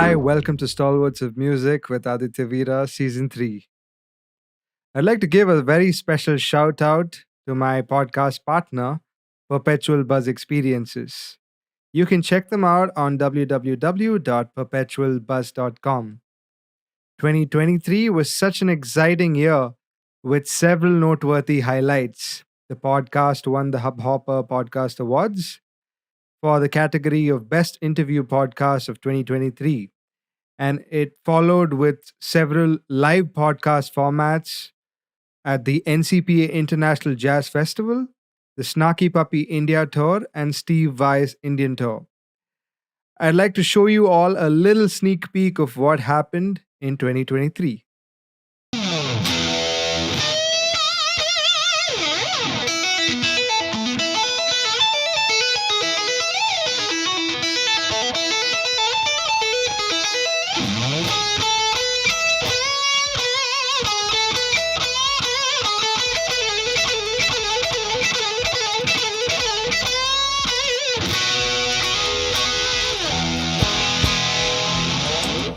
Hi, welcome to Stalwarts of Music with Aditya Veera, Season 3. I'd like to give a very special shout out to my podcast partner, Perpetual Buzz Experiences. You can check them out on www.perpetualbuzz.com. 2023 was such an exciting year with several noteworthy highlights. The podcast won the Hubhopper Podcast Awards for the category of Best Interview Podcast of 2023, and it followed with several live podcast formats at the NCPA International Jazz Festival, the Snarky Puppy India Tour, and Steve Vai's Indian Tour. I'd like to show you all a little sneak peek of what happened in 2023.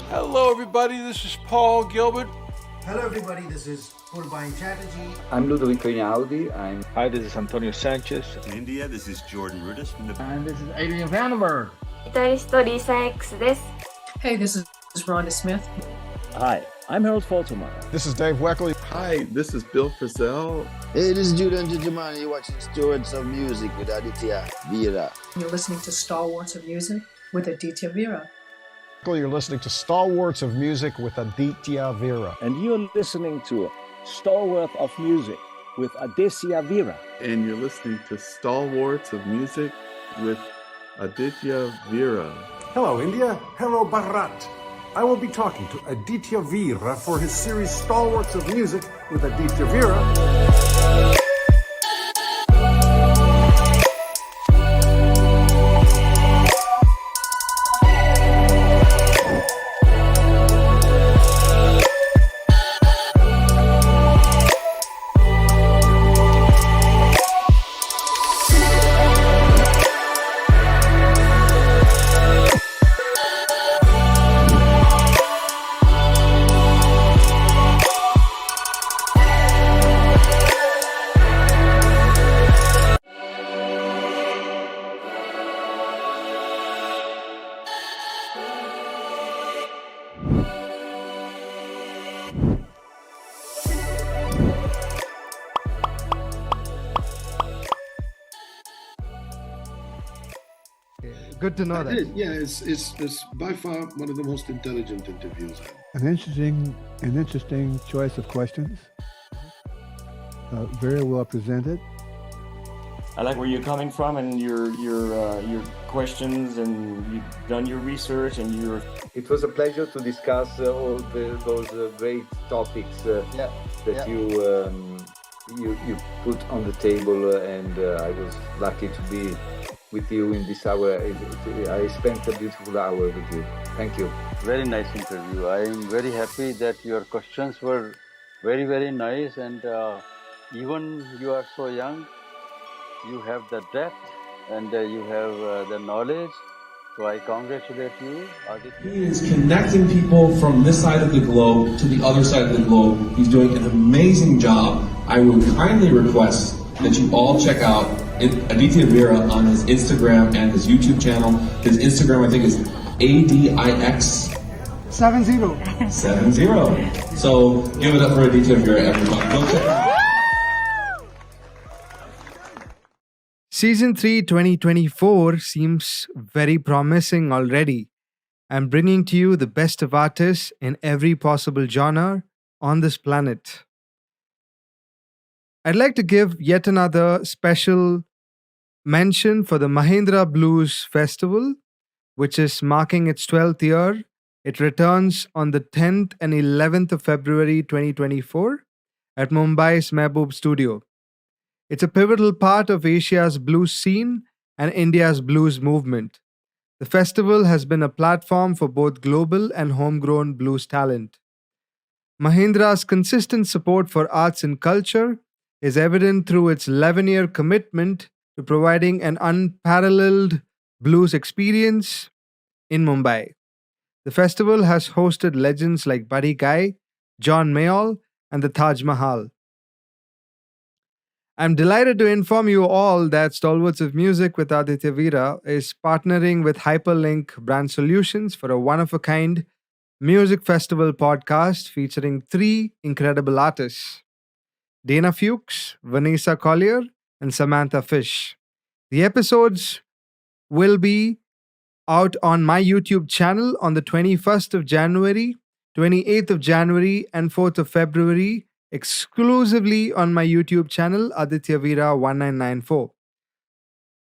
Hello, everybody. This is Paul Gilbert. Hello everybody, this is Purbain Chatterjee. I'm Ludovico Einaudi. Hi, this is Antonio Sanchez. In India, this is Jordan Rudis from the And this is Adrian Vandenberg. ギタリストリサ X です。 Hey, this is Rhonda Smith. Hi, I'm Harold Faltermeyer. This is Dave Weckley. Hi, this is Bill Frisell. Hey, this is Julian Jujimani. You're watching Stewards of Music with Aditya Veera. You're listening to Stalwarts of Music with Aditya Veera. You're listening to Stalwarts of Music with Aditya Veera. And you're listening to Stalwart of Music with Aditya Veera. And you're listening to Stalwarts of Music with Aditya Veera. Hello, India. Hello, Bharat. I will be talking to Aditya Veera for his series Stalwarts of Music with Aditya Veera. Good to know that. Yeah, it's by far one of the most intelligent interviews. An interesting choice of questions. Very well presented. I like where you're coming from and your questions, and you've done your research, and you're. It was a pleasure to discuss all those great topics that you put on the table, and I was lucky to be with you in this hour. I spent a beautiful hour with you. Thank you. Very nice interview. I am very happy that your questions were very, very nice, and even you are so young, you have the depth and you have the knowledge. So I congratulate you, Aditya. He is connecting people from this side of the globe to the other side of the globe. He's doing an amazing job. I would kindly request that you all check out Aditya Veera on his Instagram and his YouTube channel. His Instagram, I think, is ADIX 70. So give it up for Aditya Veera, everyone. Go check it out. Season 3 2024 seems very promising already. I'm bringing to you the best of artists in every possible genre on this planet. I'd like to give yet another special mention for the Mahindra Blues Festival, which is marking its 12th year. It returns on the 10th and 11th of February 2024 at Mumbai's Mehboob Studio. It's a pivotal part of Asia's blues scene and India's blues movement. The festival has been a platform for both global and homegrown blues talent. Mahindra's consistent support for arts and culture is evident through its 11-year commitment to providing an unparalleled blues experience in Mumbai. The festival has hosted legends like Buddy Guy, John Mayall, and the Taj Mahal. I'm delighted to inform you all that Stalwarts of Music with Aditya Veera is partnering with Hyperlink Brand Solutions for a one of a kind music festival podcast featuring three incredible artists: Dana Fuchs, Vanessa Collier, and Samantha Fish. The episodes will be out on my YouTube channel on the 21st of January, 28th of January, and 4th of February, exclusively on my YouTube channel, Aditya Veera 1994.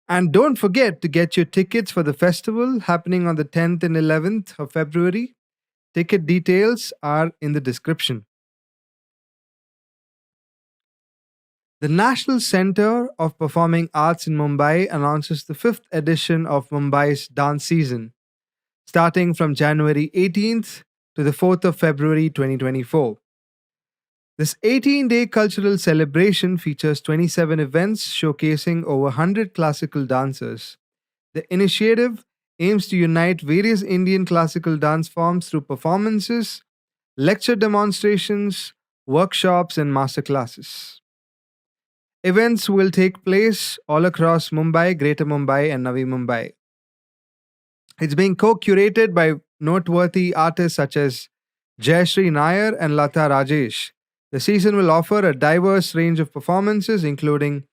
And don't forget to get your tickets for the festival happening on the 10th and 11th of February. Ticket details are in the description. The National Centre of Performing Arts in Mumbai announces the 5th edition of Mumbai's dance season, starting from January 18th to the 4th of February 2024. This 18-day cultural celebration features 27 events showcasing over 100 classical dancers. The initiative aims to unite various Indian classical dance forms through performances, lecture demonstrations, workshops, and masterclasses. Events will take place all across Mumbai, Greater Mumbai, and Navi Mumbai. It's being co-curated by noteworthy artists such as Jayashree Nair and Lata Rajesh. The season will offer a diverse range of performances, including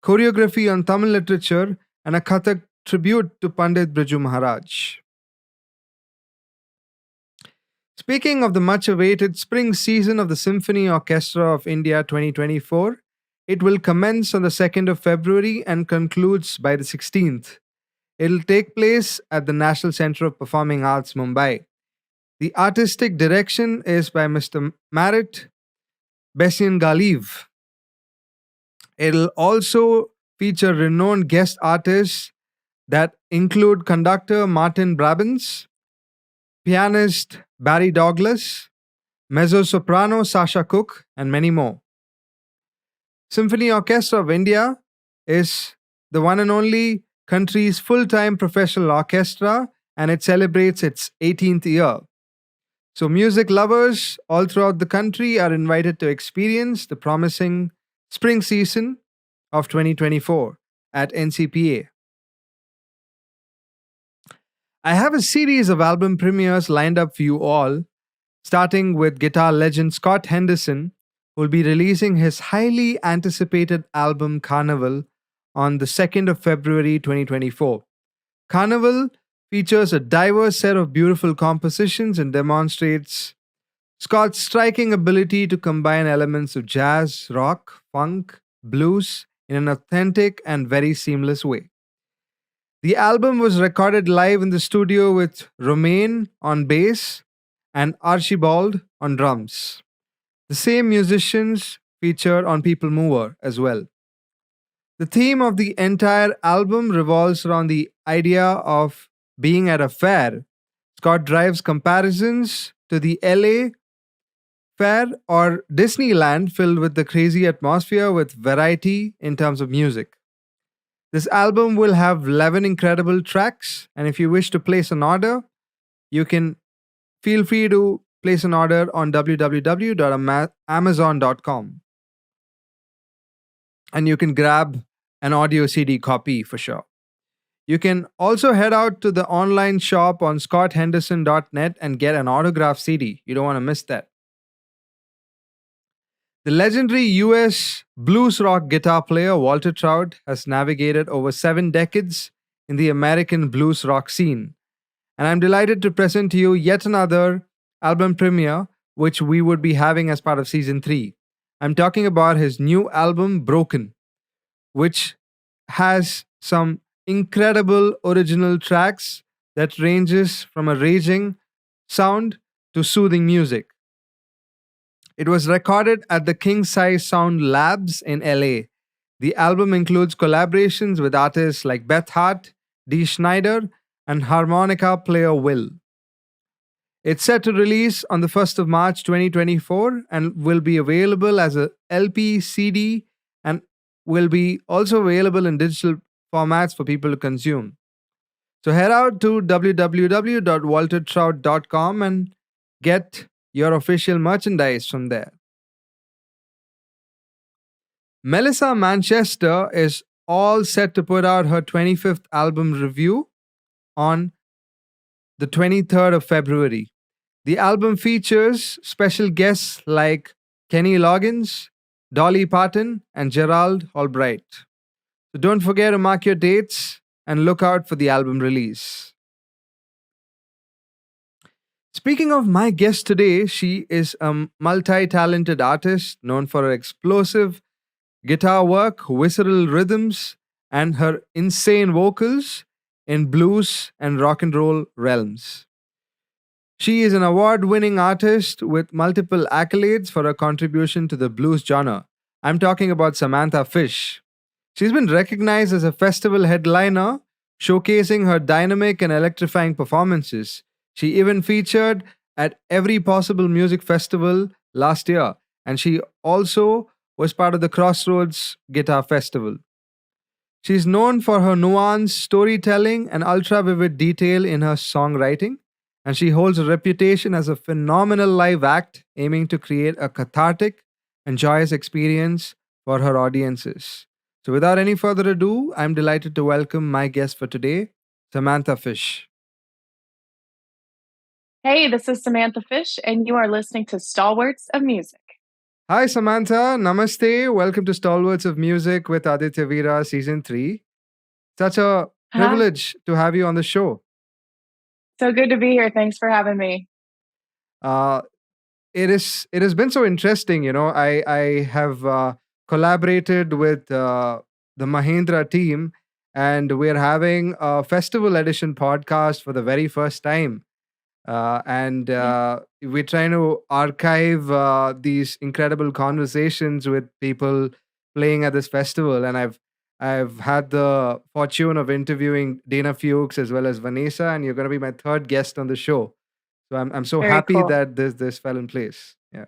choreography on Tamil literature and a Kathak tribute to Pandit Briju Maharaj. Speaking of the much-awaited spring season of the Symphony Orchestra of India 2024, it will commence on the 2nd of February and concludes by the 16th. It will take place at the National Centre of Performing Arts, Mumbai. The artistic direction is by Mr. Marit Bessian Galiv. It will also feature renowned guest artists that include conductor Martin Brabants, pianist Barry Douglas, mezzo-soprano Sasha Cook, and many more. Symphony Orchestra of India is the one and only country's full-time professional orchestra, and it celebrates its 18th year. So music lovers all throughout the country are invited to experience the promising spring season of 2024 at NCPA. I have a series of album premieres lined up for you all, starting with guitar legend Scott Henderson, who will be releasing his highly anticipated album Carnival on the 2nd of February 2024. Carnival features a diverse set of beautiful compositions and demonstrates Scott's striking ability to combine elements of jazz, rock, funk, blues in an authentic and very seamless way. The album was recorded live in the studio with Romain on bass and Archibald on drums. The same musicians featured on People Mover as well. The theme of the entire album revolves around the idea of being at a fair. Scott drives comparisons to the LA Fair or Disneyland, filled with the crazy atmosphere with variety in terms of music. This album will have 11 incredible tracks, and if you wish to place an order, you can feel free to place an order on www.amazon.com. And you can grab an audio CD copy for sure. You can also head out to the online shop on scotthenderson.net and get an autographed CD. You don't want to miss that. The legendary US blues rock guitar player Walter Trout has navigated over 7 decades in the American blues rock scene. And I'm delighted to present to you yet another album premiere, which we would be having as part of season 3. I'm talking about his new album, Broken, which has some incredible original tracks that ranges from a raging sound to soothing music. It was recorded at the King Size Sound Labs in LA. The album includes collaborations with artists like Beth Hart, Dee Schneider, and harmonica player Will. It's set to release on the 1st of March 2024 and will be available as a LP, CD, and will be also available in digital formats for people to consume. So head out to www.waltertrout.com and get your official merchandise from there. Melissa Manchester is all set to put out her 25th album review on the 23rd of February. The album features special guests like Kenny Loggins, Dolly Parton, and Gerald Albright. So don't forget to mark your dates and look out for the album release. Speaking of my guest today, she is a multi talented artist known for her explosive guitar work, visceral rhythms, and her insane vocals in blues and rock and roll realms. She is an award winning artist with multiple accolades for her contribution to the blues genre. I'm talking about Samantha Fish. She's been recognized as a festival headliner, showcasing her dynamic and electrifying performances. She even featured at every possible music festival last year, and she also was part of the Crossroads Guitar Festival. She's known for her nuanced storytelling and ultra vivid detail in her songwriting, and she holds a reputation as a phenomenal live act aiming to create a cathartic and joyous experience for her audiences. So, without any further ado, I'm delighted to welcome my guest for today, Samantha Fish. Hey, this is Samantha Fish, and you are listening to Stalwarts of Music. Hi, Samantha. Namaste. Welcome to Stalwarts of Music with Aditya Veera Season 3. Such a privilege to have you on the show. So good to be here. Thanks for having me. It has been so interesting. You know, I have collaborated with the Mahindra team, and we're having a festival edition podcast for the very first time. And we're trying to archive these incredible conversations with people playing at this festival. And I've had the fortune of interviewing Dana Fuchs as well as Vanessa, and you're going to be my third guest on the show. So I'm so Very happy cool. that this fell in place. Yeah.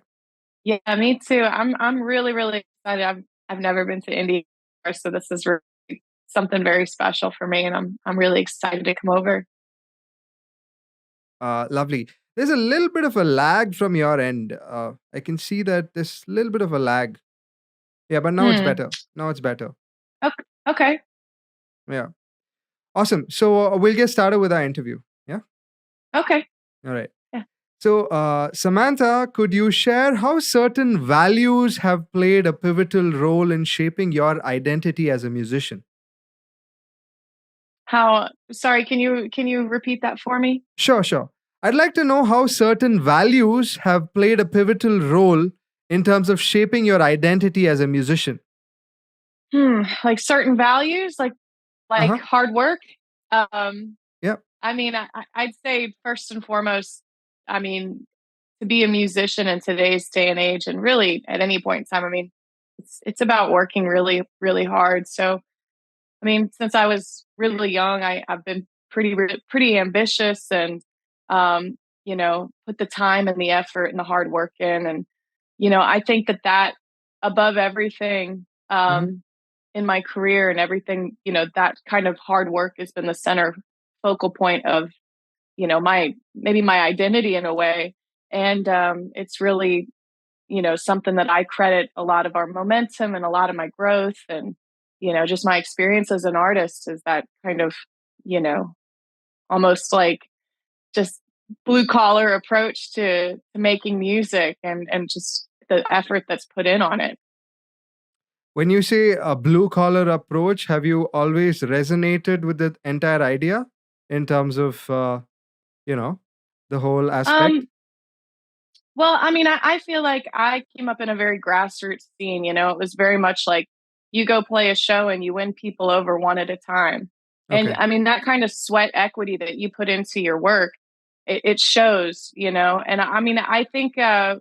Yeah, me too. I'm really really excited. I've never been to India before, so this is really something very special for me, and I'm really excited to come over. Lovely. There's a little bit of a lag from your end. I can see that there's a little bit of a lag. Yeah, but now it's better. Now it's better. Okay. Yeah. Awesome. So we'll get started with our interview. Yeah. Okay. All right. Yeah. So, Samantha, could you share how certain values have played a pivotal role in shaping your identity as a musician? Sorry, can you repeat that for me? Sure. I'd like to know how certain values have played a pivotal role in terms of shaping your identity as a musician. Like certain values, like hard work. Yep. I mean, I'd say first and foremost, I mean, to be a musician in today's day and age, and really at any point in time, I mean, it's about working really, really hard. So, I mean, since I was really young, I've been pretty ambitious, and put the time and the effort and the hard work in, and I think that above everything, in my career and everything, that kind of hard work has been the center focal point of my identity in a way. And it's really something that I credit a lot of our momentum and a lot of my growth, and just my experience as an artist is that kind of almost like just blue collar approach to making music, and just the effort that's put in on it. When you say a blue collar approach, have you always resonated with the entire idea in terms of the whole aspect? Well, I mean, I feel like I came up in a very grassroots scene. It was very much like you go play a show and you win people over one at a time. And Okay. I mean, that kind of sweat equity that you put into your work, it shows, and I mean, I think, I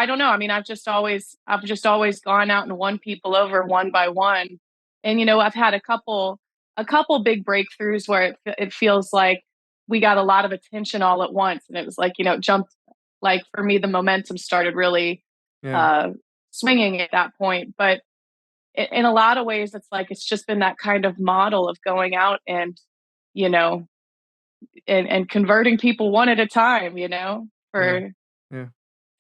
don't know. I mean, I've just always gone out and won people over one by one. And, I've had a couple big breakthroughs where it feels like we got a lot of attention all at once. And it was like, it jumped, like for me, the momentum started really Yeah. swinging at that point. But in a lot of ways, it's like it's just been that kind of model of going out and you know, and converting people one at a time, Yeah. for Yeah.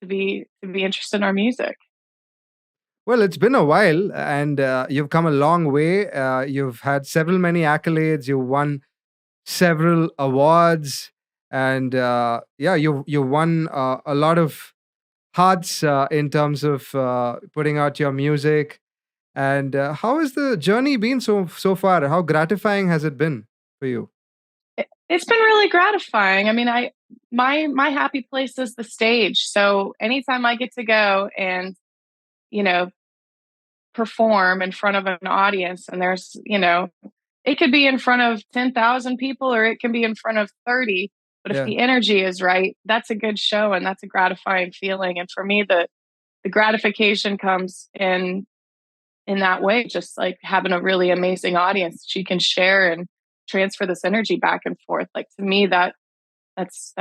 to be interested in our music. Well, it's been a while, and you've come a long way. You've had several many accolades. You've won several awards, and yeah, you won a lot of hearts in terms of putting out your music. And how has the journey been so far? How gratifying has it been for you? It's been really gratifying. I mean, my happy place is the stage. So anytime I get to go and, you know, perform in front of an audience, and there's, it could be in front of 10,000 people or it can be in front of 30, but if Yeah. the energy is right, that's a good show and that's a gratifying feeling. And for me, the gratification comes in that way, just like having a really amazing audience that you can share and transfer this energy back and forth. Like to me, that's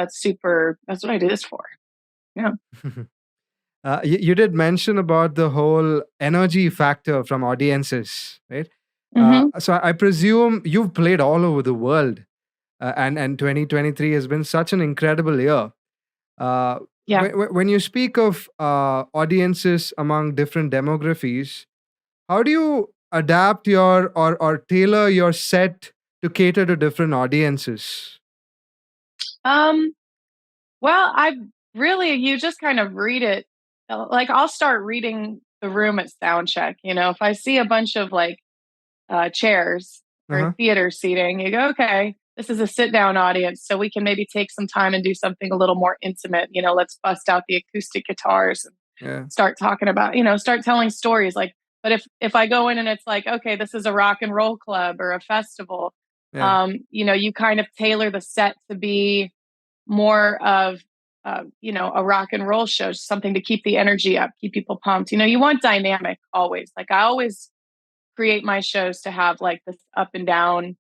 super. That's what I do this for. Yeah. You did mention about the whole energy factor from audiences, right? Mm-hmm. So I presume you've played all over the world, and 2023 has been such an incredible year. Yeah. When you speak of audiences among different demographies, how do you adapt your or tailor your set to cater to different audiences? Um. Well, you just kind of read it. Like I'll start reading the room at sound check. If I see a bunch of like chairs or Uh-huh. theater seating, you go, okay, this is a sit down audience. So we can maybe take some time and do something a little more intimate. Let's bust out the acoustic guitars and Yeah. start talking about, start telling stories. Like, but if I go in and it's like, okay, this is a rock and roll club or a festival, Yeah. you kind of tailor the set to be more of, a rock and roll show, something to keep the energy up, keep people pumped. You want dynamic always. Like I always create my shows to have like this up and down,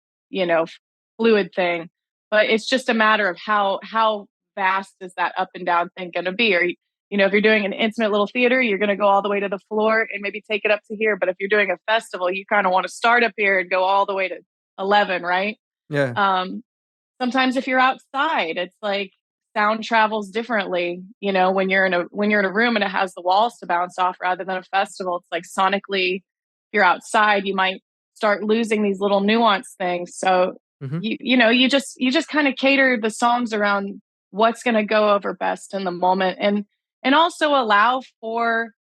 fluid thing. But it's just a matter of how vast is that up and down thing going to be? Or if you're doing an intimate little theater, you're going to go all the way to the floor and maybe take it up to here. But if you're doing a festival, you kind of want to start up here and go all the way to 11, right? Yeah. Sometimes if you're outside, it's like sound travels differently. When you're in a room and it has the walls to bounce off rather than a festival, it's like sonically, if you're outside, you might start losing these little nuance things. So Mhm. you just kind of cater the songs around what's going to go over best in the moment, and also allow for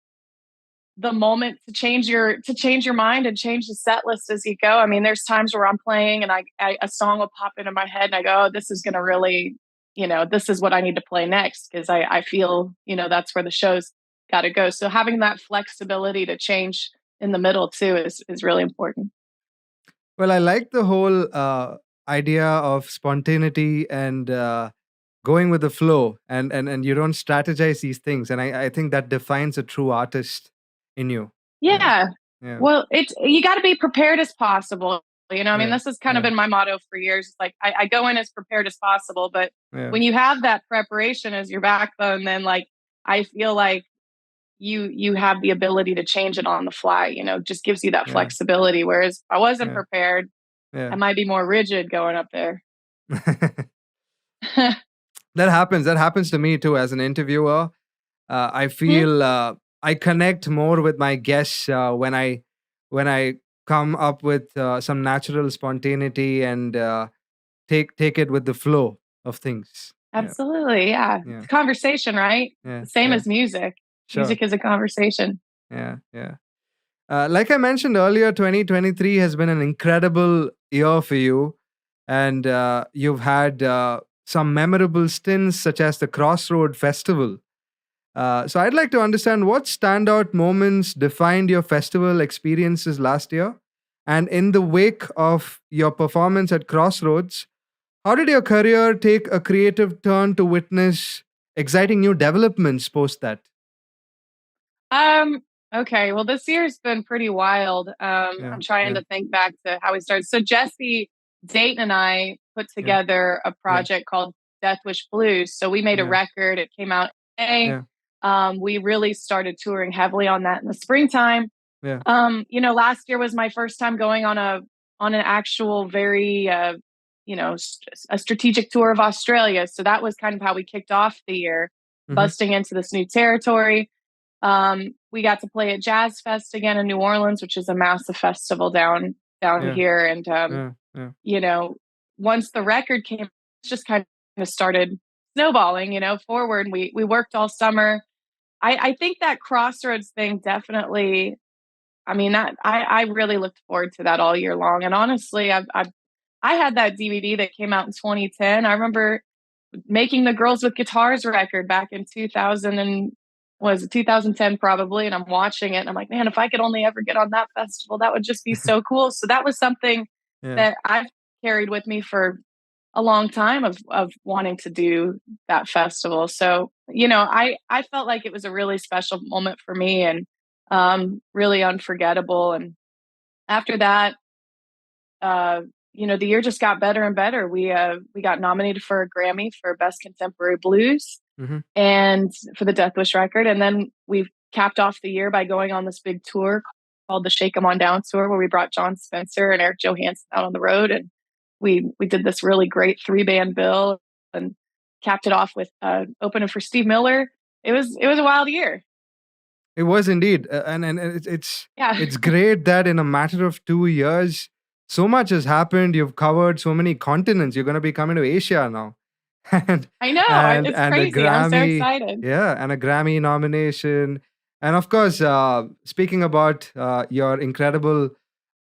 the moment to change your mind and change the set list as you go. I mean, there's times where I'm playing and a song will pop into my head and I go, oh, this is going to really, this is what I need to play next, because I feel, that's where the show's got to go. So having that flexibility to change in the middle too is really important. Well, I like the whole idea of spontaneity and going with the flow, and you don't strategize these things, and I think that defines a true artist in you. Yeah. Yeah. Well, you got to be prepared as possible. I mean, Yeah. this has kind of Yeah. been my motto for years. It's like I go in as prepared as possible, but Yeah. when you have that preparation as your backbone, then like I feel like you have the ability to change it on the fly. Just gives you that Yeah. flexibility. Whereas if I wasn't Yeah. prepared, I Yeah. might be more rigid going up there. That happens. That happens to me too as an interviewer. I feel I connect more with my guests when I come up with some natural spontaneity and take it with the flow of things. Yeah. Absolutely, yeah. Yeah. It's a conversation, right? Yeah. The same Yeah. as music. Sure. Music is a conversation. Yeah. Yeah. Like I mentioned earlier, 2023 has been an incredible year for you, and you've had some memorable stints, such as the Crossroad Festival. So I'd like to understand what standout moments defined your festival experiences last year, and in the wake of your performance at Crossroads, how did your career take a creative turn to witness exciting new developments post that? Um, okay. Well, this year's been pretty wild. Yeah. I'm trying Yeah. to think back to how we started. So Jesse Dayton and I put Yeah. together a Yeah. project called Death Wish Blues. So we made a Yeah. record. It came out in May. Yeah. We really started touring heavily on that in the springtime. Yeah. Last year was my first time going on an actual very a strategic tour of Australia. So that was kind of how we kicked off the year, busting into this new territory. We got to play at Jazz Fest again in New Orleans, which is a massive festival down here. And once the record came, it just kind of started snowballing, forward. We worked all summer. I think that Crossroads thing definitely. I mean, that I really looked forward to that all year long. And honestly, I had that DVD that came out in 2010. I remember making the Girls with Guitars record back in 2000 and was it 2010 probably, and I'm watching it and I'm like, man, if I could only ever get on that festival, that would just be so cool. So that was something that I've carried with me for a long time of wanting to do that festival. So, I felt like it was a really special moment for me and really unforgettable. And after that, the year just got better and better. We got nominated for a Grammy for Best Contemporary Blues and for the Death Wish record. And then we capped off the year by going on this big tour called the Shake 'Em On Down tour, where we brought John Spencer and Eric Johansson out on the road. And we did this really great 3-band bill and capped it off with opening for Steve Miller. It was a wild year. It was indeed, and it's Yeah. it's great that in a matter of 2 years, so much has happened. You've covered so many continents. You're going to be coming to Asia now, and I know. It's and a crazy. I'm so Grammy, excited. yeah, and a Grammy nomination, and of course, speaking about your incredible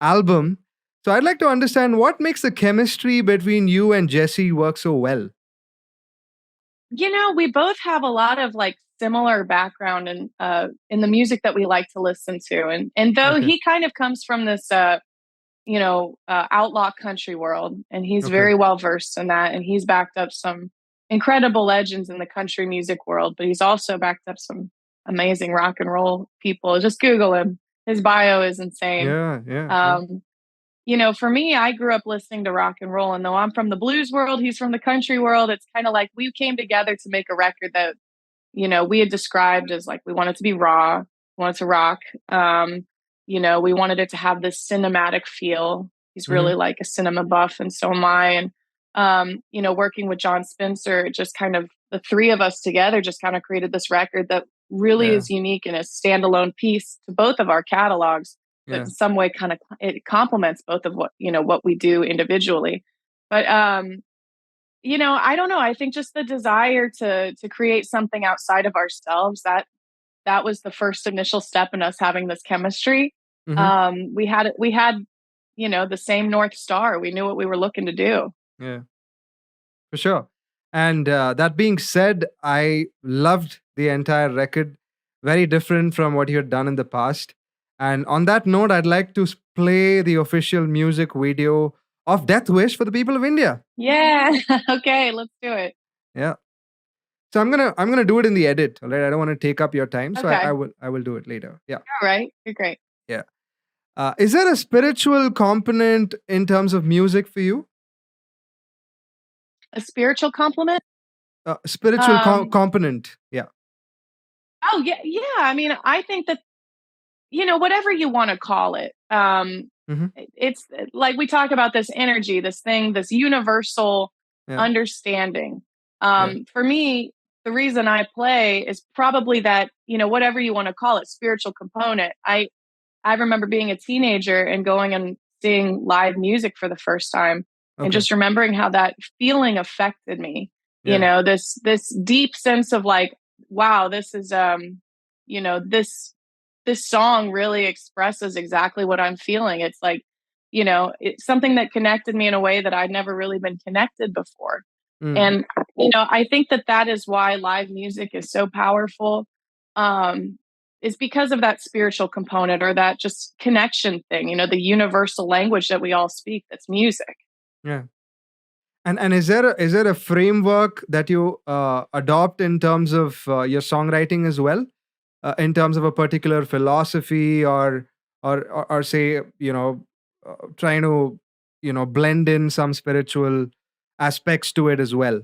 album. So I'd like to understand what makes the chemistry between you and Jesse work so well. We both have a lot of like similar background in the music that we like to listen to. And though Okay. he kind of comes from this outlaw country world, and he's Okay. very well versed in that, and he's backed up some incredible legends in the country music world, but he's also backed up some amazing rock and roll people. Just Google him. His bio is insane. Yeah. For me, I grew up listening to rock and roll, and though I'm from the blues world, he's from the country world. It's kind of like we came together to make a record that, we had described as like we wanted to be raw, wanted to rock. We wanted it to have this cinematic feel. He's really Mhm. like a cinema buff, and so am I. And working with John Spencer, it just kind of the three of us together just kind of created this record that really Yeah. is unique and a standalone piece to both of our catalogs, but Yeah. in some way kind of it complements both of what we do individually. But I don't know. I think just the desire to create something outside of ourselves, that was the first initial step in us having this chemistry. Mhm. We had the same North Star. We knew what we were looking to do. Yeah. For sure. And that being said, I loved the entire record. Very different from what you had done in the past. And on that note, I'd like to play the official music video of Death Wish for the people of India. Yeah. Okay, let's do it. Yeah. So I'm gonna do it in the edit. All right. I don't want to take up your time, so Okay. I will do it later. Yeah. All right. You're great. Yeah. Is there a spiritual component in terms of music for you? A spiritual compliment? Spiritual Um, component. Yeah. oh yeah, yeah. I mean, I think that whatever you want to call it. Mhm. It's like we talk about this energy, this thing, this universal Yeah. understanding. Yeah. For me, the reason I play is probably that, whatever you want to call it, spiritual component. I remember being a teenager and going and seeing live music for the first time and Okay. just remembering how that feeling affected me. Yeah. This deep sense of like, wow, this is this song really expresses exactly what I'm feeling. It's like, it's something that connected me in a way that I'd never really been connected before. Mm. And, I think that is why live music is so powerful. Is because of that spiritual component or that just connection thing, the universal language that we all speak, that's music. Yeah. And is there a framework that you adopt in terms of your songwriting as well, in terms of a particular philosophy or say trying to blend in some spiritual aspects to it as well?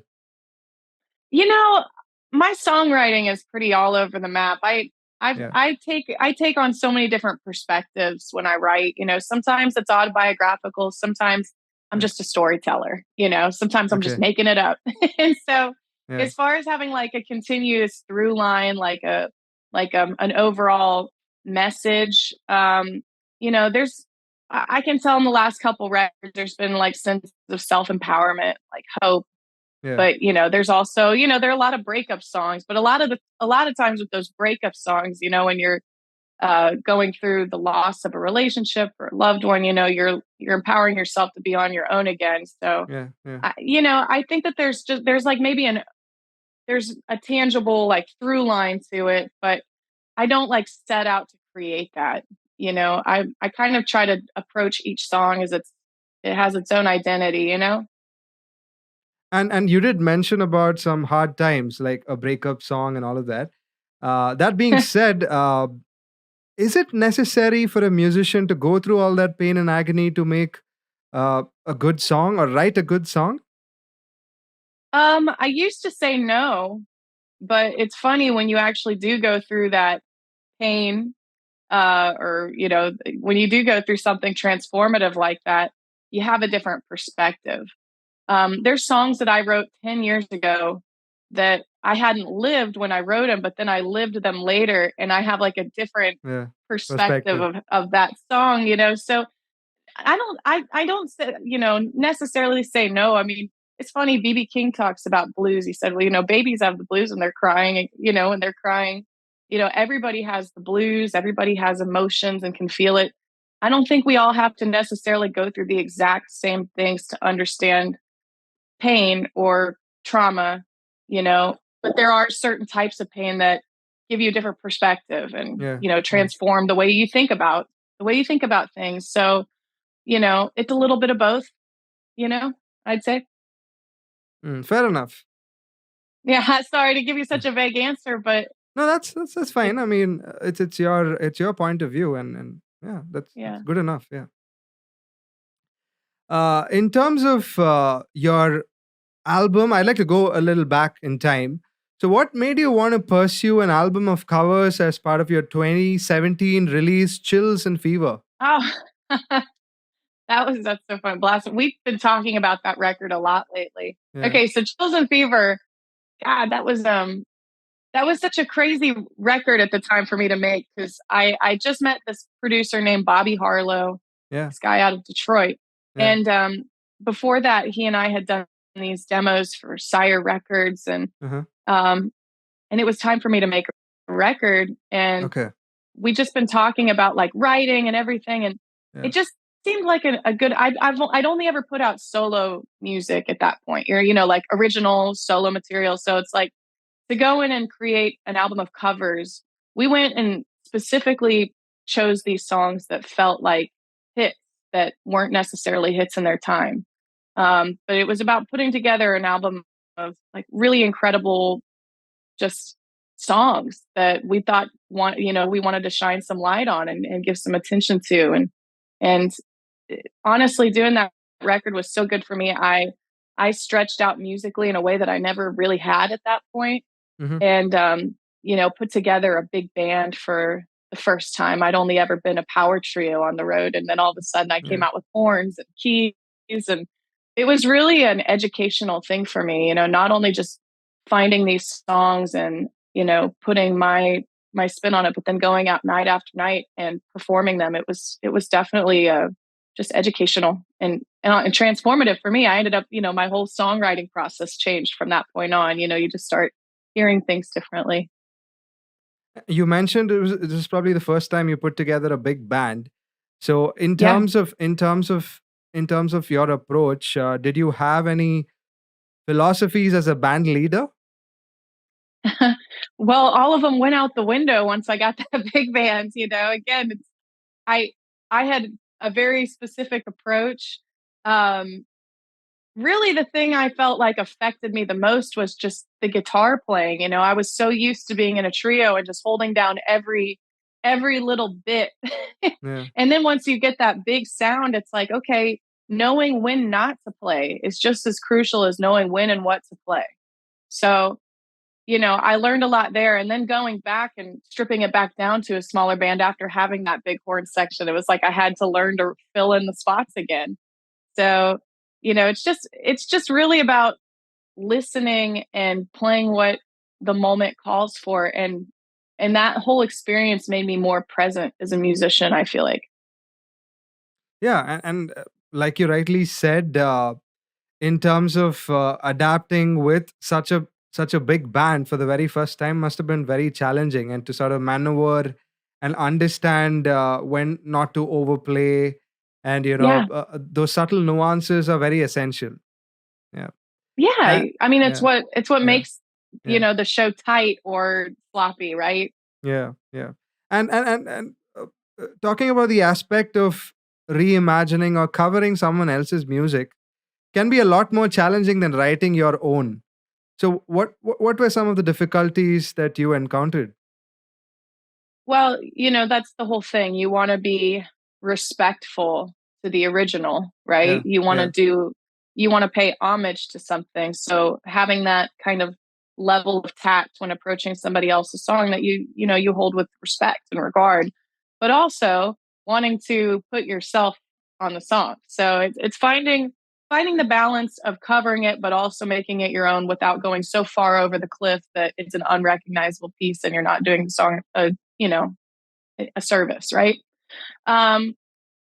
You know, my songwriting is pretty all over the map. Yeah. I take on so many different perspectives when I write. Sometimes it's autobiographical, sometimes I'm just a storyteller, sometimes I'm just Okay. making it up. And so Yeah. as far as having like a continuous through line, an overall message, there's, I can tell in the last couple records, there's been like sense of self-empowerment, like hope. Yeah. But there's also, there are a lot of breakup songs, but a lot of times with those breakup songs, when you're going through the loss of a relationship or a loved one, you're empowering yourself to be on your own again. So, Yeah. Yeah. I think that there's like maybe there's a tangible like through line to it, but I don't like set out to create that. I kind of try to approach each song as it has its own identity. And you did mention about some hard times, like a breakup song and all of that. That being said, is it necessary for a musician to go through all that pain and agony to make a good song or write a good song? I used to say no, but it's funny when you actually do go through that pain, or when you do go through something transformative like that, you have a different perspective. There's songs that I wrote 10 years ago that I hadn't lived when I wrote them, but then I lived them later, and I have like a different Yeah. perspective Perspective. of that song. So I don't say, necessarily say no. I mean, it's funny. BB King talks about blues. He said, well, babies have the blues and they're crying, and they're crying. Everybody has the blues. Everybody has emotions and can feel it. I don't think we all have to necessarily go through the exact same things to understand pain or trauma, but there are certain types of pain that give you a different perspective and, Yeah. Yeah. transform the way you think about things. So, it's a little bit of both, I'd say. Fair enough. Yeah, sorry to give you such a vague answer, but No, that's fine. I mean, it's your point of view, and yeah, that's good enough. Yeah. In terms of your album, I'd like to go a little back in time. So, what made you want to pursue an album of covers as part of your 2017 release, Chills and Fever? Oh, that's so fun. Blast. We've been talking about that record a lot lately. Yeah. Okay, so Chills and Fever, God, that was such a crazy record at the time for me to make because I just met this producer named Bobby Harlow, Yeah. this guy out of Detroit. Yeah. And before that, he and I had done these demos for Sire Records, and Uh-huh. it was time for me to make a record. And Okay. we just been talking about like writing and everything, and Yeah. it just seemed like a good. I'd only ever put out solo music at that point, or like original solo material. So it's like, to go in and create an album of covers, we went and specifically chose these songs that felt like hits that weren't necessarily hits in their time. But it was about putting together an album of like really incredible, just songs that we thought we wanted to shine some light on and give some attention to. And honestly, doing that record was so good for me. I stretched out musically in a way that I never really had at that point, Mhm. and put together a big band for the first time. I'd only ever been a power trio on the road, and then all of a sudden I came Yeah. out with horns and keys, and it was really an educational thing for me. Not only just finding these songs and putting my spin on it, but then going out night after night and performing them. It was definitely just educational and transformative for me. I ended up, my whole songwriting process changed from that point on. You just start hearing things differently. You mentioned this is probably the first time you put together a big band. So, in Yeah. terms of your approach, did you have any philosophies as a band leader? Well, all of them went out the window once I got that big band. Again, I I had a very specific approach. Um, Really, the thing I felt like affected me the most was just the guitar playing. I was so used to being in a trio and just holding down every little bit. Yeah. And then once you get that big sound, it's like, okay, knowing when not to play is just as crucial as knowing when and what to play. So, I learned a lot there. And then going back and stripping it back down to a smaller band after having that big horn section, it was like I had to learn to fill in the spots again. So it's just really about listening and playing what the moment calls for, and that whole experience made me more present as a musician, I feel like. Yeah, and like you rightly said, in terms of adapting with such a big band for the very first time must have been very challenging, and to sort of maneuver and understand when not to overplay, and Yeah. those subtle nuances are very essential. Yeah. Yeah, I mean, Yeah. it's what Yeah. makes, Yeah. the show tight or sloppy, right? Yeah, yeah. And talking about the aspect of reimagining or covering someone else's music can be a lot more challenging than writing your own. So what were some of the difficulties that you encountered? Well, that's the whole thing. You wanna be respectful to the original, right? Yeah, yeah, You wanna pay homage to something, so having that kind of level of tact when approaching somebody else's song that you hold with respect and regard, but also wanting to put yourself on the song. So it's finding the balance of covering it, but also making it your own without going so far over the cliff that it's an unrecognizable piece and you're not doing the song you know, a service, right? Um,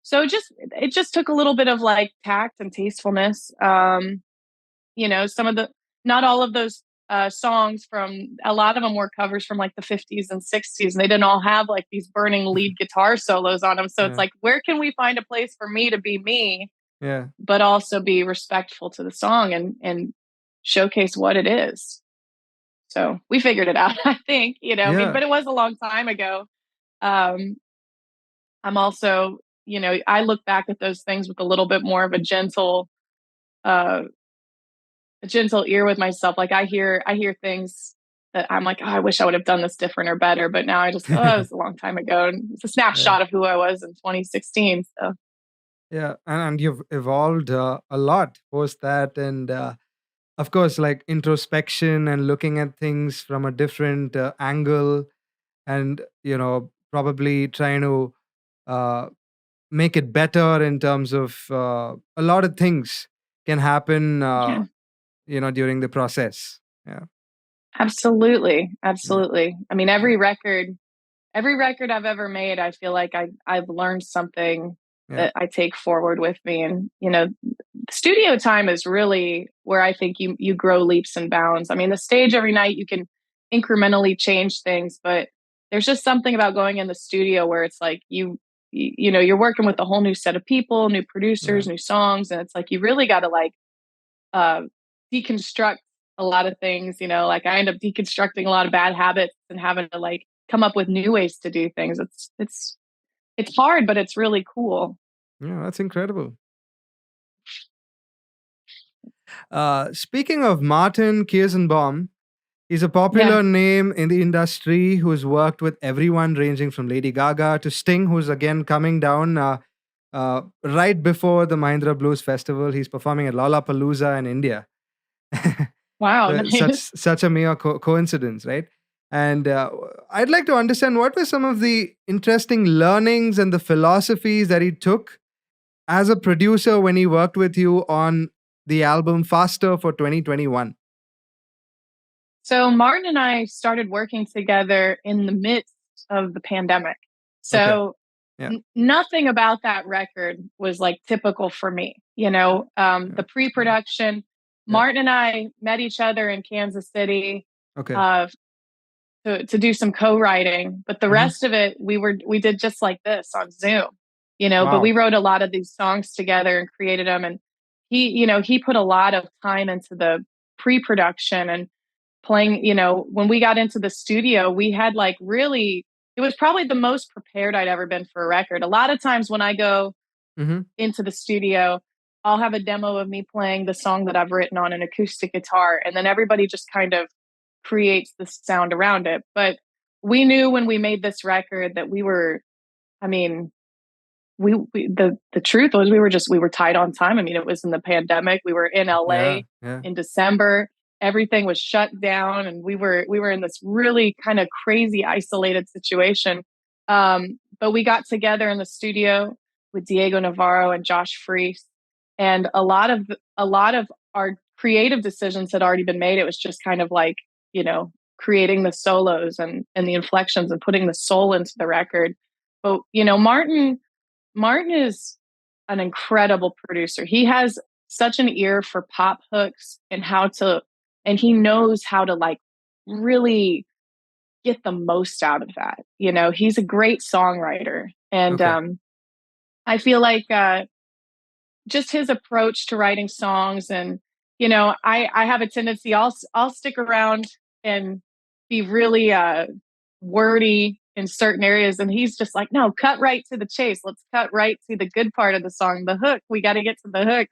so it just took a little bit of like tact and tastefulness. Some of the not all of those songs from a lot of them were covers from like the 50s and 60s, and they didn't all have like these burning lead guitar solos on them. So it's yeah, like, where can we find a place for me to be me, yeah, but also be respectful to the song and showcase what it is? So we figured it out, I think, I mean, yeah. but it was a long time ago. Um, I'm also, I look back at those things with a little bit more of uh, a gentle ear with myself. Like I hear things that I'm like, oh, I wish I would have done this different or better. But now I just, oh, it was a long time ago. And it's a Yeah, snapshot of who I was in 2016. So yeah, and you've evolved a lot post that, and of course, like introspection and looking at things from a different angle, and probably trying to uh, make it better in terms of a lot of things can happen yeah, during the process. Yeah, absolutely. yeah, Absolutely. I mean, yeah, every record I've ever made, I feel like I've learned something yeah, that I take forward with me. And, studio time is really where I think you grow leaps and bounds. I mean, the stage every night you can incrementally change things, but there's just something about going in the studio where it's like you're working with a whole new set of people, new yeah, producers, new songs, and it's like you really got to like uh, deconstruct a lot of things. Like I end up deconstructing a lot of bad habits and having to like come up with new ways to do things. It's hard, but it's really cool. yeah. That's incredible. Speaking of Martin Kiesenbaum, he's a Yeah. popular name in the industry who's worked with everyone ranging from Lady Gaga to Sting, who's again coming down right before the Mahindra Blues Festival. He's performing at Lollapalooza in India. Wow. Such Nice. such a mere coincidence, right? And I'd like to understand what were some of the interesting learnings and the philosophies that he took as a producer when he worked with you on the album Faster for 2021. So Martin and I started working together in the midst of the pandemic. Okay. So Yeah. nothing about that record was like typical for me. Yeah. The pre-production, Yeah. Martin and I met each other in Kansas City Okay. uh, to do some co-writing, but the Hmm. rest of it we did just like this on Zoom. But we Wow. wrote a lot of these songs together and created them, and he put a lot of time into the pre-production and playing. When we got into the studio, we had like really, it was probably the most prepared I'd ever been for a record. A lot of times when I go Hmm. into the studio, I'll have a demo of me playing the song that I've written on an acoustic guitar, and then everybody just kind of creates the sound around it. But we knew when we made this record that I mean, the truth was we were tight on time. I mean, it was in the pandemic. We were in Yeah. LA Yeah. in December. Everything was shut down, and we were in this really kind of crazy isolated situation. But we got together in the studio with Diego Navarro and Josh Freese, and a lot of our creative decisions had already been made. It was just kind of like, you know, creating the solos and the inflections and putting the soul into the record. But you know, Martin is an incredible producer. He has such an ear for pop hooks and and he knows how to like really get the most out of that. You know, he's a great songwriter. And Okay. I feel like just his approach to writing songs, and you know, I have a tendency, I'll stick around and be really wordy in certain areas, and he's just like, no, cut right to the chase, let's cut right to the good part of the song, the hook, we got to get to the hook,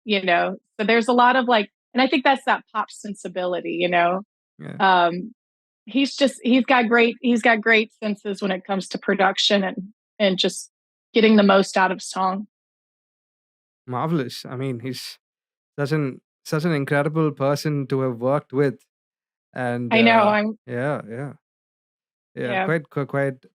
you know. So there's a lot of like, and I think that's that pop sensibility, you know. Yeah. He's got great senses when it comes to production and just getting the most out of song. Marvelous. I mean, he's such an incredible person to have worked with, and I know. I'm yeah, yeah, yeah. Yeah.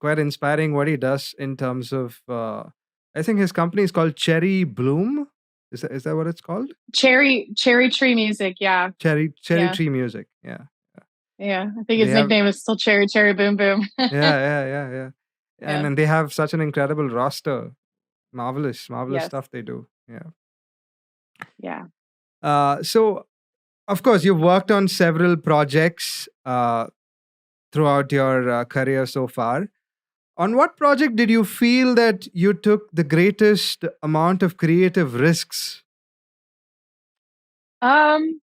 Quite inspiring what he does in terms of. I think his company is called Cherry Bloom. Is that what it's called? Cherry Tree Music. Yeah. Cherry Yeah. Tree Music. Yeah. Yeah. I think They his have nickname is still Cherry Boom Boom. yeah. Yeah. And they have such an incredible roster. Marvelous Yes. stuff they do. Yeah. Yeah. So of course you've worked on several projects throughout your career so far. On what project did you feel that you took the greatest amount of creative risks? Um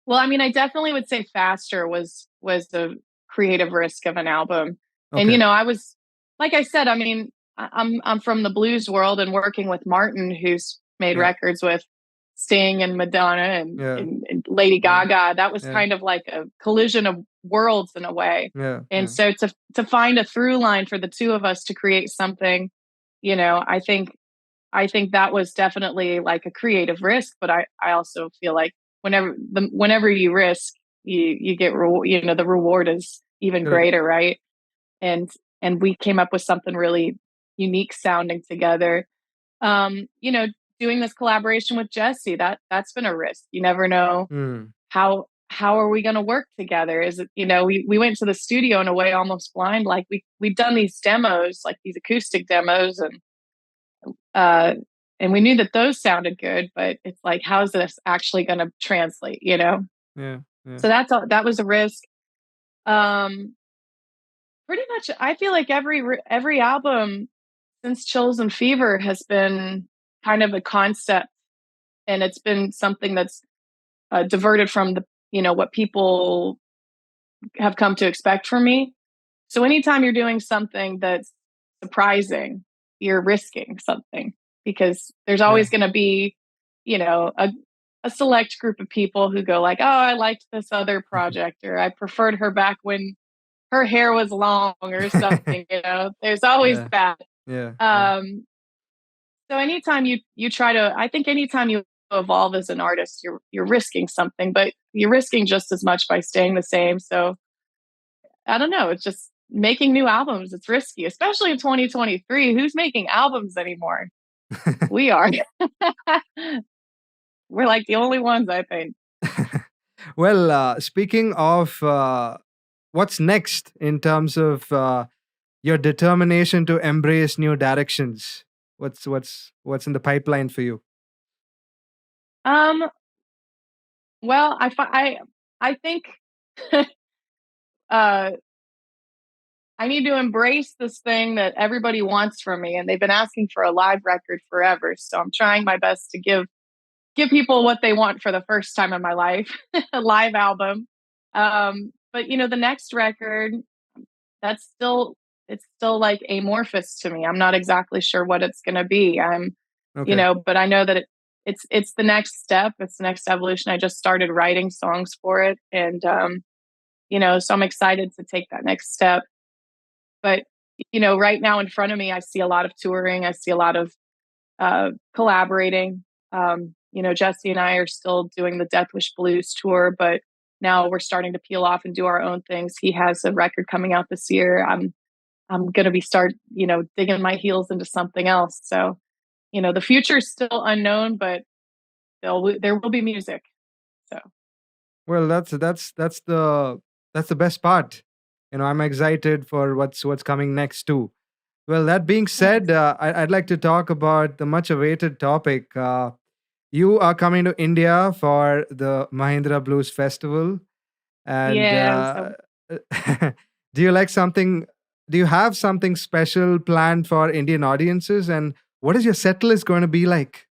Well, I mean, I definitely would say Faster was the creative risk of an album. And you Okay. know, I was, like I said, I mean, I'm from the blues world, and working with Martin, who's made Yeah. records with Sting and Madonna Yeah. and Lady Yeah. Gaga. That was Yeah. kind of like a collision of worlds in a way. Yeah. And Yeah. so to find a through line for the two of us to create something, you know, I think that was definitely like a creative risk, but I also feel like whenever you risk, you get you know, the reward is even Correct. greater, right? And we came up with something really unique sounding together. You know, doing this collaboration with Jesse, that's been a risk. You never know Hmm. how are we going to work together? Is it, you know, we went to the studio in a way almost blind, like we've done these demos, like these acoustic demos, uh and we knew that those sounded good, but it's like, how is this actually going to translate, you know? Yeah. Yeah. So that was a risk. um Pretty much I feel like every album since Chills and Fever has been kind of a concept, and it's been something that's diverted from the, you know, what people have come to expect from me. So anytime you're doing something that's surprising, you're risking something, because there's always Yeah. going to be, you know, a select group of people who go like, "Oh, I liked this other project," or "I preferred her back when her hair was long," or something, you know. There's always Yeah. that. Yeah. Yeah. Um so anytime you try to, I think anytime you evolve as an artist, you're risking something, but you're risking just as much by staying the same. So I don't know. It's just making new albums. It's risky, especially in 2023. Who's making albums anymore? We are. We're like the only ones, I think. Well, speaking of what's next in terms of your determination to embrace new directions, what's in the pipeline for you? Um. Well, I think uh, I need to embrace this thing that everybody wants from me, and they've been asking for a live record forever. So I'm trying my best to give people what they want for the first time in my life, a live album. But you know, the next record, that's still it's still like amorphous to me. I'm not exactly sure what it's going to be. You Okay. know, but I know that it's the next step. It's the next evolution. I just started writing songs for it, and you know, so I'm excited to take that next step. But you know, right now in front of me, I see a lot of touring. I see a lot of collaborating. You know, Jesse and I are still doing the Death Wish Blues tour, but now we're starting to peel off and do our own things. He has a record coming out this year. I'm gonna be you know, digging my heels into something else. So the future is still unknown, but there will be music. So Well, that's the best part. I'm excited for what's coming next too. Well, that being said, I'd like to talk about the much awaited topic. You are coming to India for the Mahindra Blues Festival, and yeah, so do you like something? Do you have something special planned for Indian audiences? And what is your set list going to be like?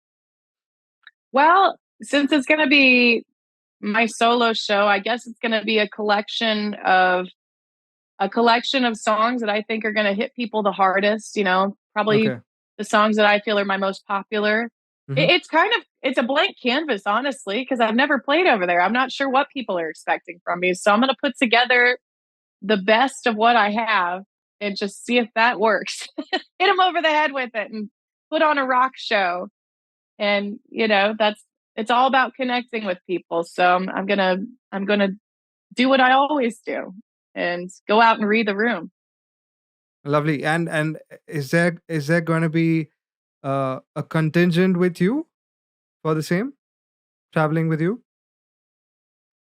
well, since it's going to be my solo show, I guess it's going to be a collection of songs that I think are going to hit people the hardest, probably Okay. the songs that I feel are my most popular. Hmm. It's a blank canvas, honestly, because I've never played over there. I'm not sure what people are expecting from me. So I'm going to put together the best of what I have and just see if that works. Hit them over the head with it and put on a rock show. And, it's all about connecting with people. So I'm going to do what I always do and go out and read the room. Lovely. And is there going to be a contingent with you for the same, traveling with you?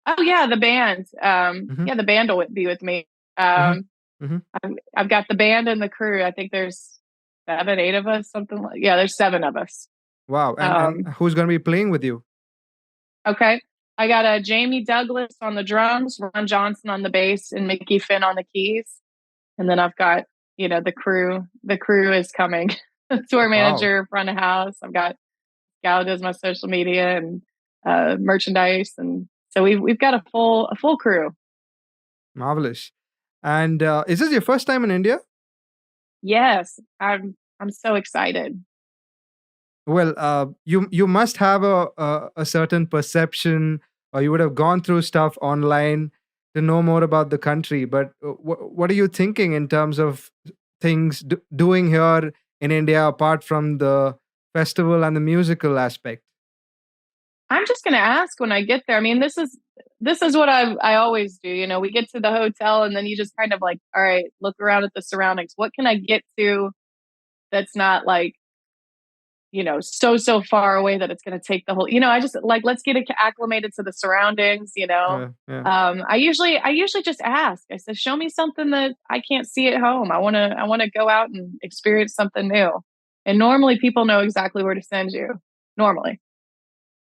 Oh yeah, the band. Hmm. Yeah, the band will be with me. Hmm. Um, Hmm. I've got the band and the crew. I think there's 7, 8 of us, something like. Yeah, there's 7 of us. Wow. And who's going to be playing with you? Okay, I got a Jamie Douglas on the drums, Ron Johnson on the bass, and Mickey Finn on the keys. And then I've got the crew. The crew is coming. Tour Wow. manager, front of house. I've got Gal does my social media and merchandise, and so we've got a full crew. Marvelous. And is this your first time in India? Yes, I'm so excited. Well, you must have a certain perception, or you would have gone through stuff online to know more about the country. But what are you thinking in terms of things doing here in India, apart from the festival and the musical aspect? I'm just going to ask when I get there. I mean, this is what I always do. We get to the hotel and then you just kind of like, all right, look around at the surroundings. What can I get to that's not like so far away that it's going to take the whole. I just like let's get acclimated to the surroundings. Yeah. I usually just ask. I said, show me something that I can't see at home. I want to go out and experience something new. And normally people know exactly where to send you. Normally.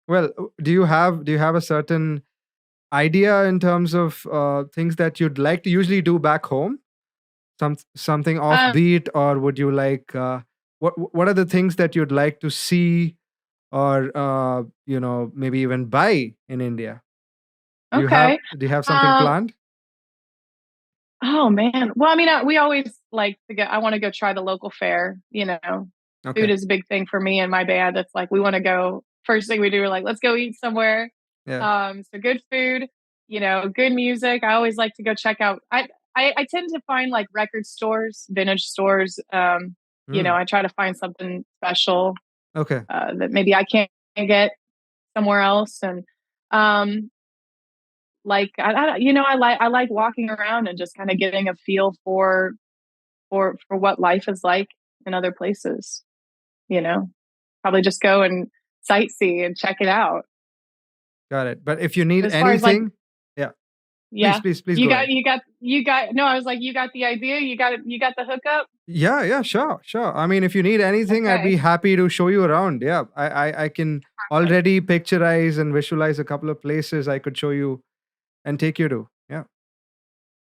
Well, do you have a certain idea in terms of things that you'd like to usually do back home? Something Um, offbeat, or would you like what are the things that you'd like to see, or maybe even buy in India? Do you have okay. do you have something Um, planned? oh man. Well, I mean, we always like to go. I want to go try the local fair. Food Okay. is a big thing for me and my band. It's like we want to go. First thing we do, we're like, let's go eat somewhere. Yeah. So good food. Good music. I always like to go check out. I tend to find like record stores, vintage stores. Mm. I try to find something special Okay. that maybe I can't get somewhere else. And um, like I like walking around and just kind of getting a feel for what life is like in other places. You know, Probably just go and sightsee and check it out. Got it. But if you need As far as like, anything, yeah, please, yeah, please, please you go got, ahead. you got, you got. No, I was like, you got the idea. You got the hookup. Yeah, yeah, sure, sure. I mean, if you need anything, I'd be Okay, happy to show you around. Yeah, I can perfect, already picturize and visualize a couple of places I could show you and take you to. Yeah.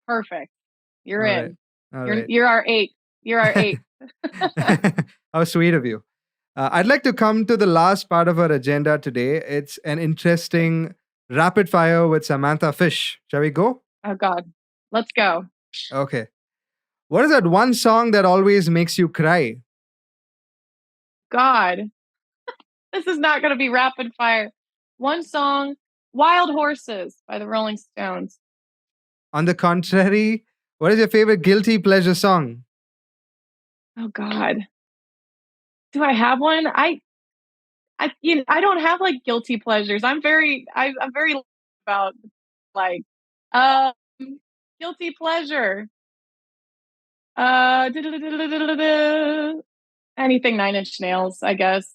perfect. You're All right. in. All You're right. you're our 8. You're our 8. How sweet of you. I'd like to come to the last part of our agenda today. It's an interesting rapid fire with Samantha Fish. Shall we go? Oh God, let's go. Okay. What is that one song that always makes you cry? God, this is not going to be rapid fire. One song, "Wild Horses" by the Rolling Stones. On the contrary, what is your favorite guilty pleasure song? Oh God, do I have one? I don't have like guilty pleasures. I'm very about like um guilty pleasure. anything Nine Inch Nails, I guess.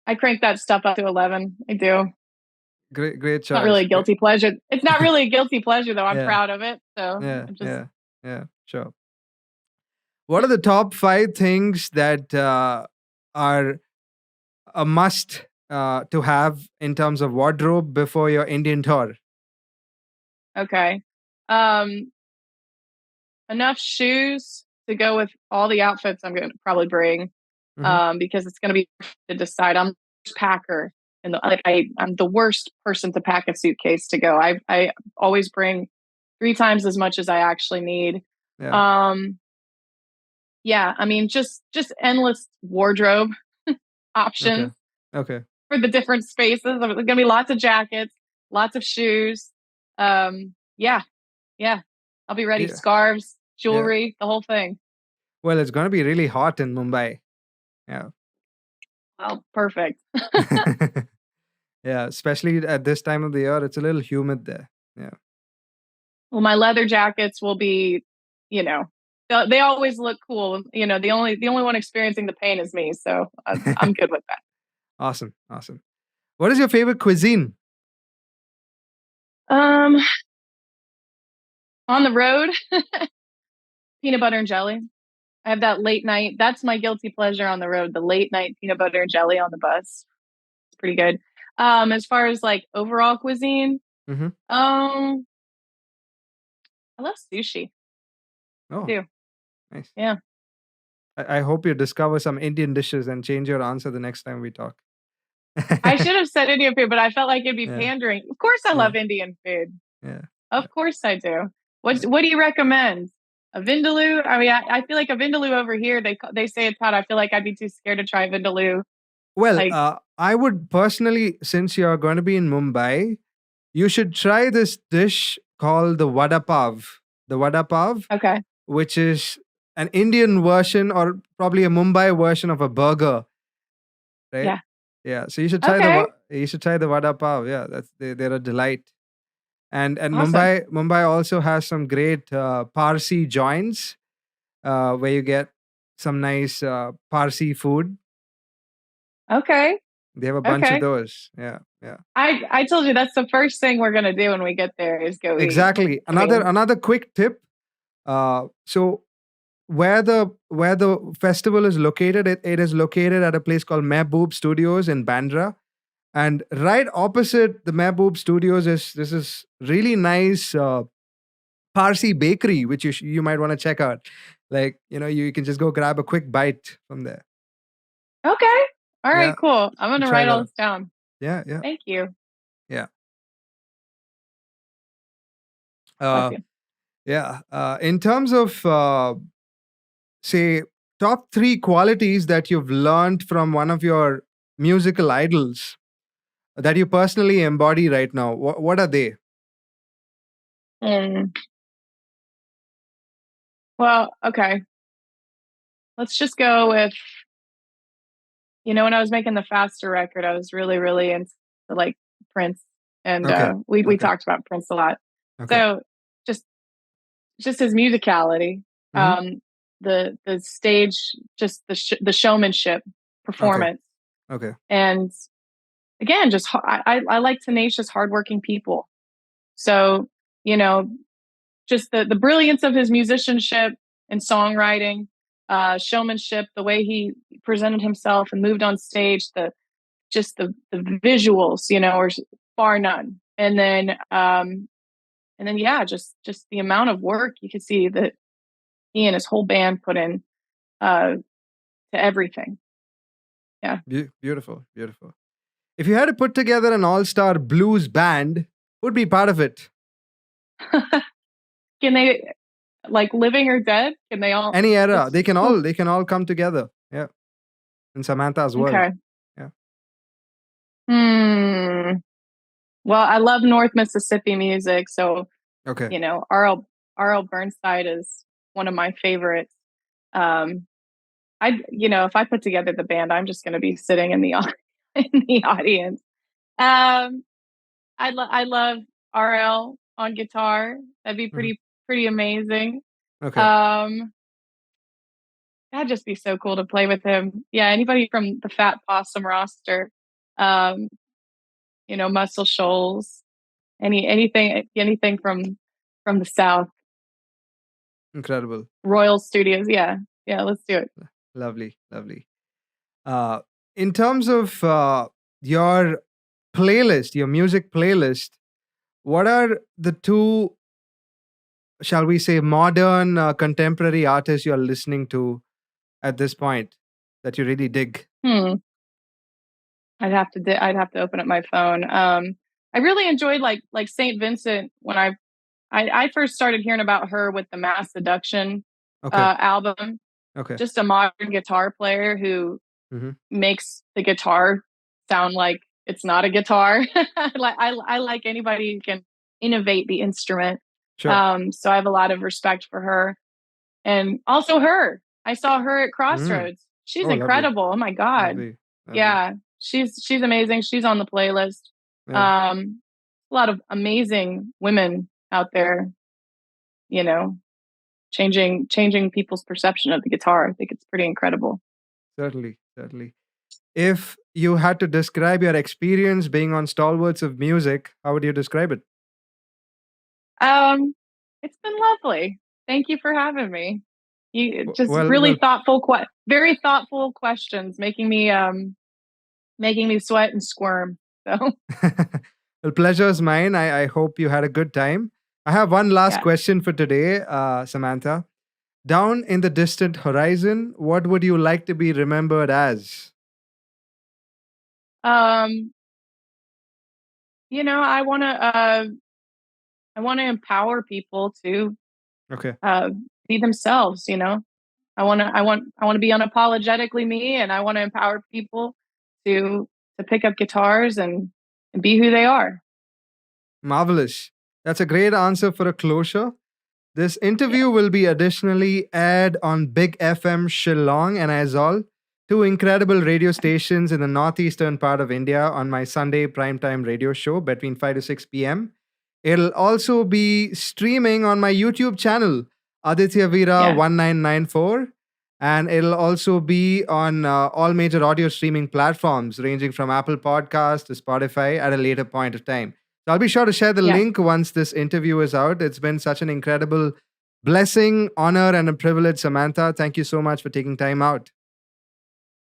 I crank that stuff up to 11. I do. Great It's not really choice. a guilty pleasure. It's not really a guilty pleasure, though. I'm Yeah, proud of it. So yeah, I'm just yeah, sure. What are the top 5 things that are a must to have in terms of wardrobe before your Indian tour? okay. Um, enough shoes to go with all the outfits I'm going to probably bring, Mhm. because it's going to be to decide. I'm a packer, and I'm the worst person to pack a suitcase to go. I always bring 3 times as much as I actually need. Yeah. Yeah, I mean, just endless wardrobe Okay. options Okay. for the different spaces. There's going to be lots of jackets, lots of shoes. Yeah, yeah, I'll be ready. Yeah. Scarves, Yeah. jewelry, the whole thing. Well, it's going to be really hot in Mumbai. Yeah. Oh, perfect. Yeah, especially at this time of the year, it's a little humid there. Yeah. Well, my leather jackets will be, you know, they always look cool. You know, the only one experiencing the pain is me, so I'm good with that. Awesome. Awesome. What is your favorite cuisine? Um, on the road, peanut butter and jelly. I have that late night. That's my guilty pleasure on the road. The late night peanut butter and jelly on the bus. It's pretty good. As far as like overall cuisine, Mhm. I love sushi. I Oh, do. nice. Yeah. I hope you discover some Indian dishes and change your answer the next time we talk. I should have said Indian food, but I felt like it'd be Yeah. pandering. Of course, I Yeah. love Indian food. Yeah. Of course, I do. What do you recommend? A vindaloo? I mean, I feel like a vindaloo over here. They say it's hot. I feel like I'd be too scared to try vindaloo. Well, Like, I would personally, since you're going to be in Mumbai, you should try this dish called the vada pav. The vada pav, okay, which is an Indian version or probably a Mumbai version of a burger, right? yeah. Yeah. So you should try Okay, the vada pav. Yeah, they're a delight. And awesome. Mumbai also has some great Parsi joints where you get some nice Parsi food. Okay, They have a bunch of okay. those. Yeah, yeah. I told you that's the first thing we're gonna do when we get there is go eat. Exactly. I mean, Another quick tip. So where the festival is located, it is located at a place called Mehboob Studios in Bandra. And right opposite the Mehboob Studios is this really nice Parsi bakery, which you might want to check out. Like, you can just go grab a quick bite from there. okay, all right, Yeah, cool. I'm you gonna try write that all out. this down. Yeah, yeah, Thank you. yeah. Bless Uh, you. yeah. In terms of say top 3 qualities that you've learned from one of your musical idols that you personally embody right now, what are they? Mm. Well, okay. Let's just go with, when I was making the faster record, I was really, really into like Prince, and Okay. we Okay. talked about Prince a lot. Okay. So just just his musicality, Mhm. the stage, just the showmanship, Okay. performance, Okay. and again, just I like tenacious, hardworking people. So you know, just the brilliance of his musicianship and songwriting, showmanship, the way he presented himself and moved on stage, the visuals, are bar none. And then yeah, just the amount of work you could see that he and his whole band put in to everything. Yeah. Beautiful. Beautiful. If you had to put together an all-star blues band, who'd be part of it? Can they, like, living or dead? Can they all? Any era. They can all Who? they can all come together. Yeah. In Samantha's world. Okay. Yeah. Hmm. Well, I love North Mississippi music, so Okay. R.L. Burnside is one of my favorites. Um, if I put together the band, I'm just going to be sitting in the in the audience. Um, I love RL on guitar. That'd be Mhm. pretty amazing. Okay. Um, that'd just be so cool to play with him. Yeah, anybody from the Fat Possum roster, um, Muscle Shoals, anything from the South. Incredible. Royal Studios, yeah. Yeah, let's do it. Lovely, lovely. In terms of your playlist, your music playlist, what are the two, shall we say, modern contemporary artists you're listening to at this point that you really dig? I'd have to open up my phone. I really enjoyed like Saint Vincent when I first started hearing about her with the Mass Seduction album. Okay. Just a modern guitar player who Mhm. makes the guitar sound like it's not a guitar. I like anybody who can innovate the instrument. Sure. So I have a lot of respect for her, and also her. I saw her at Mm. Crossroads. She's Oh, lovely. incredible. Oh my god. Lovely. Lovely. Yeah, she's amazing. She's on the playlist. Yeah. A lot of amazing women out there, you know, changing people's perception of the guitar. I think it's pretty incredible. Certainly, certainly. If you had to describe your experience being on Stalwarts of Music, how would you describe it? It's been lovely. Thank you for having me. You just Well, really well, thoughtful, very thoughtful questions, making me sweat and squirm. So well, pleasure is mine. I hope you had a good time. I have one last Yeah. question for today, Samantha. Down in the distant horizon, what would you like to be remembered as? I want to empower people to Okay. be themselves. I want to be unapologetically me, and I want to empower people to pick up guitars and be who they are. Marvelous. That's a great answer for a closure. This interview will be additionally aired on Big FM Shillong and Aizol, two incredible radio stations in the northeastern part of India, on my Sunday primetime radio show between 5 to 6 p.m. It'll also be streaming on my YouTube channel, Aditya Veera 1994. And it'll also be on all major audio streaming platforms, ranging from Apple Podcasts to Spotify at a later point of time. So I'll be sure to share the link once this interview is out. It's been such an incredible blessing, honor, and a privilege, Samantha. Thank you so much for taking time out.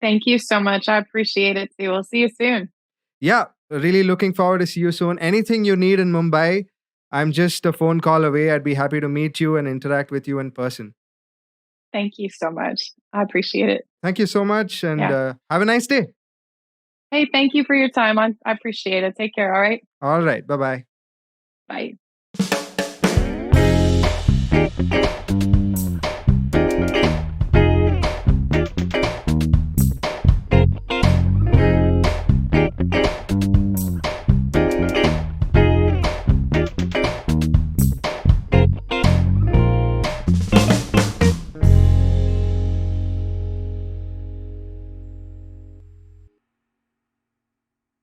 Thank you so much. I appreciate it too. We'll see you soon. Yeah, really looking forward to see you soon. Anything you need in Mumbai, I'm just a phone call away. I'd be happy to meet you and interact with you in person. Thank you so much. I appreciate it. Thank you so much, and have a nice day. Hey, thank you for your time. I appreciate it. Take care. All right. All right. Bye-bye. Bye.